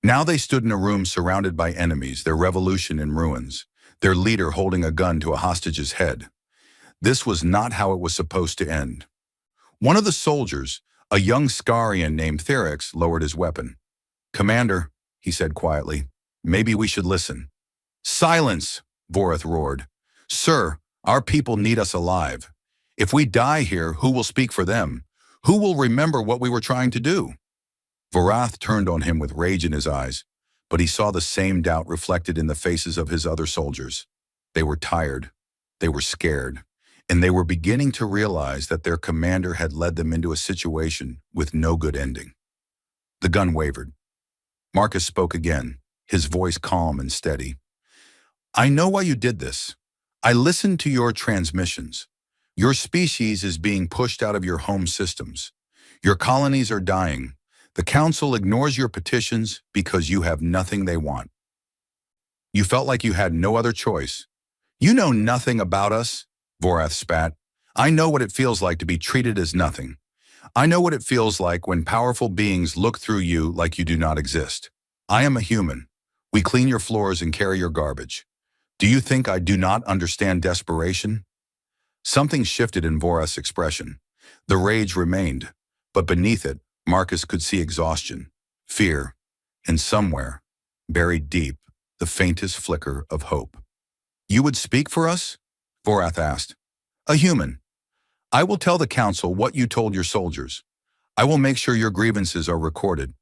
Now they stood in a room surrounded by enemies, their revolution in ruins, their leader holding a gun to a hostage's head. This was not how it was supposed to end. One of the soldiers, a young Scarian named Therex, lowered his weapon. "Commander," he said quietly, "maybe we should listen." "Silence!" Vorath roared. "Sir, our people need us alive. If we die here, who will speak for them? Who will remember what we were trying to do?" Vorath turned on him with rage in his eyes, but he saw the same doubt reflected in the faces of his other soldiers. They were tired, they were scared, and they were beginning to realize that their commander had led them into a situation with no good ending. The gun wavered. Marcus spoke again, his voice calm and steady. "I know why you did this. I listened to your transmissions. Your species is being pushed out of your home systems. Your colonies are dying. The Council ignores your petitions because you have nothing they want. You felt like you had no other choice. You know nothing about us," Vorath spat. "I know what it feels like to be treated as nothing. I know what it feels like when powerful beings look through you like you do not exist. I am a human. We clean your floors and carry your garbage. Do you think I do not understand desperation?" Something shifted in Vorath's expression. The rage remained, but beneath it, Marcus could see exhaustion, fear, and somewhere, buried deep, the faintest flicker of hope. "You would speak for us?" Vorath asked. "A human. I will tell the Council what you told your soldiers. I will make sure your grievances are recorded.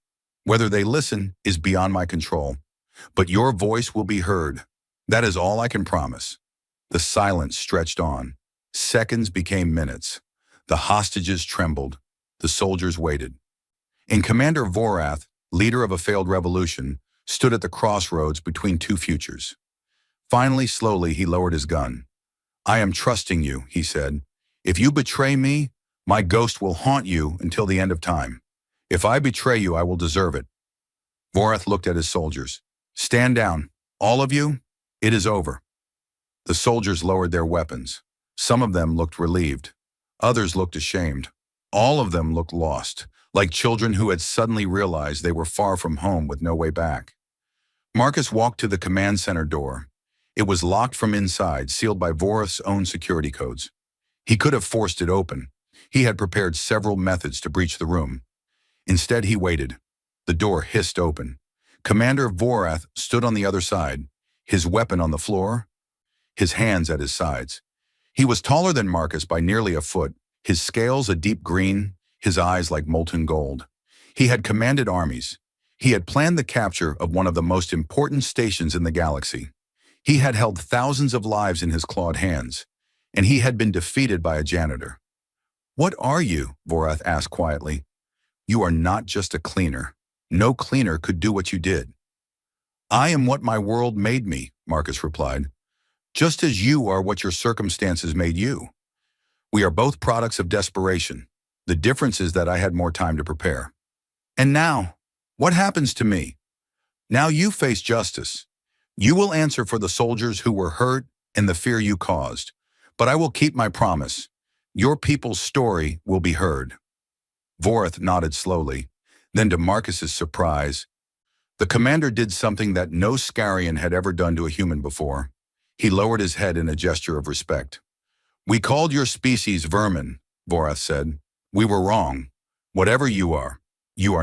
Whether they listen is beyond my control, but your voice will be heard. That is all I can promise." The silence stretched on. Seconds became minutes. The hostages trembled. The soldiers waited. And Commander Vorath, leader of a failed revolution, stood at the crossroads between two futures. Finally, slowly, he lowered his gun. "I am trusting you," he said. "If you betray me, my ghost will haunt you until the end of time. If I betray you, I will deserve it." Vorath looked at his soldiers. "Stand down. All of you, it is over." The soldiers lowered their weapons. Some of them looked relieved. Others looked ashamed. All of them looked lost, like children who had suddenly realized they were far from home with no way back. Marcus walked to the command center door. It was locked from inside, sealed by Vorath's own security codes. He could have forced it open. He had prepared several methods to breach the room. Instead, he waited. The door hissed open. Commander Vorath stood on the other side, his weapon on the floor, his hands at his sides. He was taller than Marcus by nearly a foot, his scales a deep green, his eyes like molten gold. He had commanded armies. He had planned the capture of one of the most important stations in the galaxy. He had held thousands of lives in his clawed hands, and he had been defeated by a janitor. "What are you?" Vorath asked quietly. "You are not just a cleaner. No cleaner could do what you did." "I am what my world made me," Marcus replied. "Just as you are what your circumstances made you. We are both products of desperation. The difference is that I had more time to prepare. And now, what happens to me? Now you face justice. You will answer for the soldiers who were hurt and the fear you caused. But I will keep my promise. Your people's story will be heard." Vorath nodded slowly. Then, to Marcus's surprise, the commander did something that no Scarian had ever done to a human before. He lowered his head in a gesture of respect. "We called your species vermin," Vorath said. "We were wrong. Whatever you are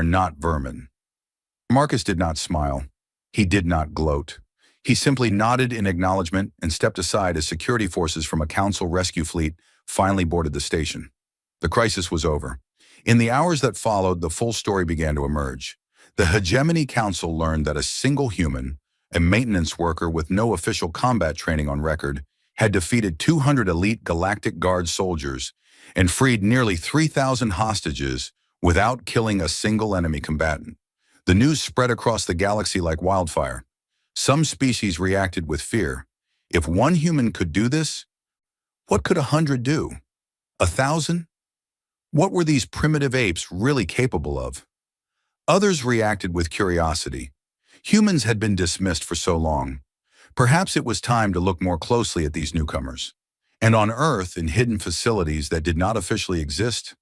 not vermin." Marcus did not smile. He did not gloat. He simply nodded in acknowledgement and stepped aside as security forces from a council rescue fleet finally boarded the station. The crisis was over. In the hours that followed, the full story began to emerge. The Hegemony Council learned that a single human, a maintenance worker with no official combat training on record, had defeated 200 elite Galactic Guard soldiers and freed nearly 3,000 hostages without killing a single enemy combatant. The news spread across the galaxy like wildfire. Some species reacted with fear. If one human could do this, what could 100 do? 1,000? What were these primitive apes really capable of? Others reacted with curiosity. Humans had been dismissed for so long. Perhaps it was time to look more closely at these newcomers. And on Earth, in hidden facilities that did not officially exist,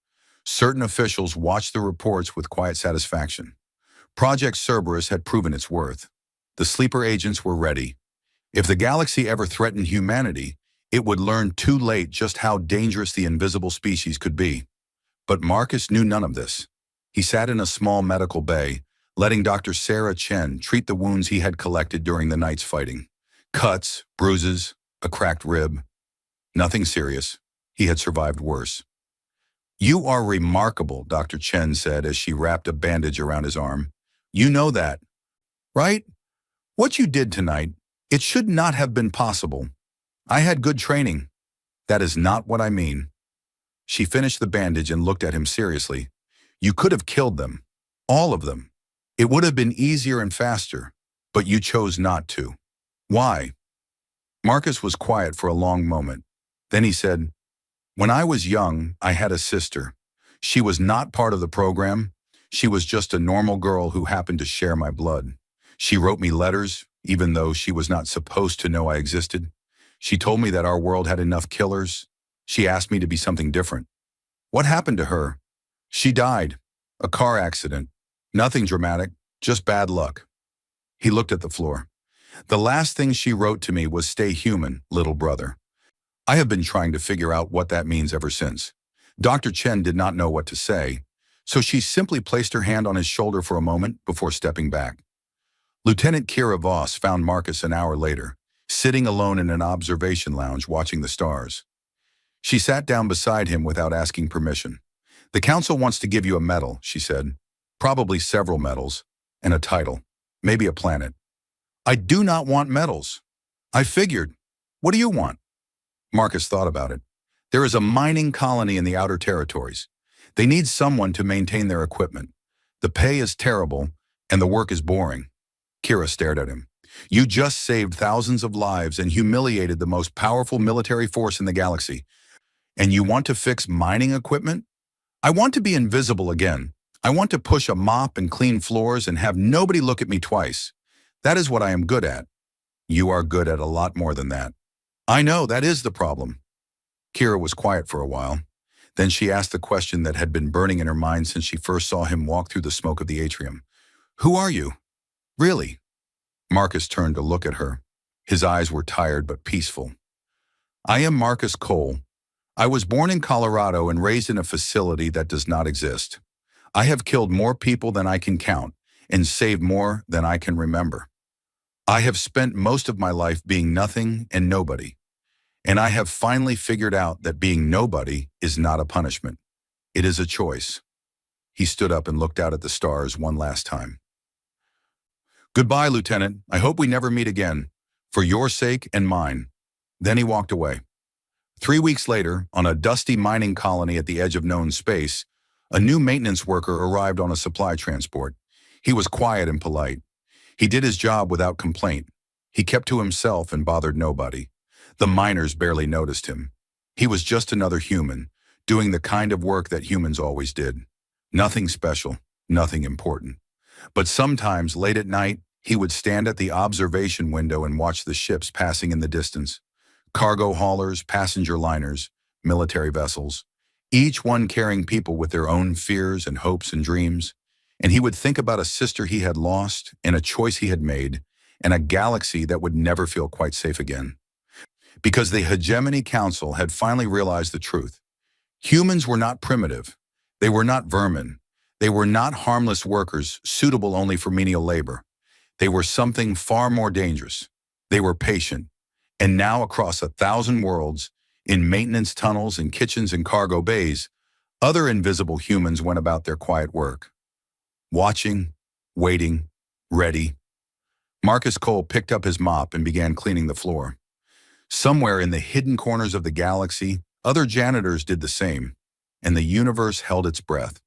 certain officials watched the reports with quiet satisfaction. Project Cerberus had proven its worth. The sleeper agents were ready. If the galaxy ever threatened humanity, it would learn too late just how dangerous the invisible species could be. But Marcus knew none of this. He sat in a small medical bay, letting Dr. Sarah Chen treat the wounds he had collected during the night's fighting. Cuts, bruises, a cracked rib. Nothing serious. He had survived worse. "You are remarkable," Dr. Chen said as she wrapped a bandage around his arm. "You know that, right? What you did tonight, it should not have been possible. I had good training." "That is not what I mean." She finished the bandage and looked at him seriously. "You could have killed them. All of them. It would have been easier and faster, but you chose not to. Why?" Marcus was quiet for a long moment. Then he said, "When I was young, I had a sister. She was not part of the program. She was just a normal girl who happened to share my blood. She wrote me letters, even though she was not supposed to know I existed. She told me that our world had enough killers. She asked me to be something different. What happened to her? She died. A car accident. Nothing dramatic, just bad luck." He looked at the floor. "The last thing she wrote to me was 'Stay human, little brother.' I have been trying to figure out what that means ever since." Dr. Chen did not know what to say, so she simply placed her hand on his shoulder for a moment before stepping back. Lieutenant Kira Voss found Marcus an hour later, sitting alone in an observation lounge watching the stars. She sat down beside him without asking permission. "The council wants to give you a medal," she said. "Probably several medals, and a title, maybe a planet." "I do not want medals." "I figured. What do you want?" Marcus thought about it. "There is a mining colony in the outer territories. They need someone to maintain their equipment. The pay is terrible, and the work is boring." Kira stared at him. "You just saved thousands of lives and humiliated the most powerful military force in the galaxy. And you want to fix mining equipment? I want to be invisible again. I want to push a mop and clean floors and have nobody look at me twice. That is what I am good at." "You are good at a lot more than that." "I know, that is the problem." Kira was quiet for a while. Then she asked the question that had been burning in her mind since she first saw him walk through the smoke of the atrium. "Who are you? Really?" Marcus turned to look at her. His eyes were tired but peaceful. "I am Marcus Cole. I was born in Colorado and raised in a facility that does not exist. I have killed more people than I can count and saved more than I can remember. I have spent most of my life being nothing and nobody. And I have finally figured out that being nobody is not a punishment. It is a choice." He stood up and looked out at the stars one last time. "Goodbye, Lieutenant. I hope we never meet again. For your sake and mine." Then he walked away. 3 weeks later, on a dusty mining colony at the edge of known space, a new maintenance worker arrived on a supply transport. He was quiet and polite. He did his job without complaint. He kept to himself and bothered nobody. The miners barely noticed him. He was just another human, doing the kind of work that humans always did. Nothing special, nothing important. But sometimes, late at night, he would stand at the observation window and watch the ships passing in the distance. Cargo haulers, passenger liners, military vessels, each one carrying people with their own fears and hopes and dreams. And he would think about a sister he had lost and a choice he had made and a galaxy that would never feel quite safe again. Because the Hegemony Council had finally realized the truth. Humans were not primitive. They were not vermin. They were not harmless workers suitable only for menial labor. They were something far more dangerous. They were patient. And now across 1,000 worlds, in maintenance tunnels and kitchens and cargo bays, other invisible humans went about their quiet work. Watching, waiting, ready. Marcus Cole picked up his mop and began cleaning the floor. Somewhere in the hidden corners of the galaxy, other janitors did the same, and the universe held its breath.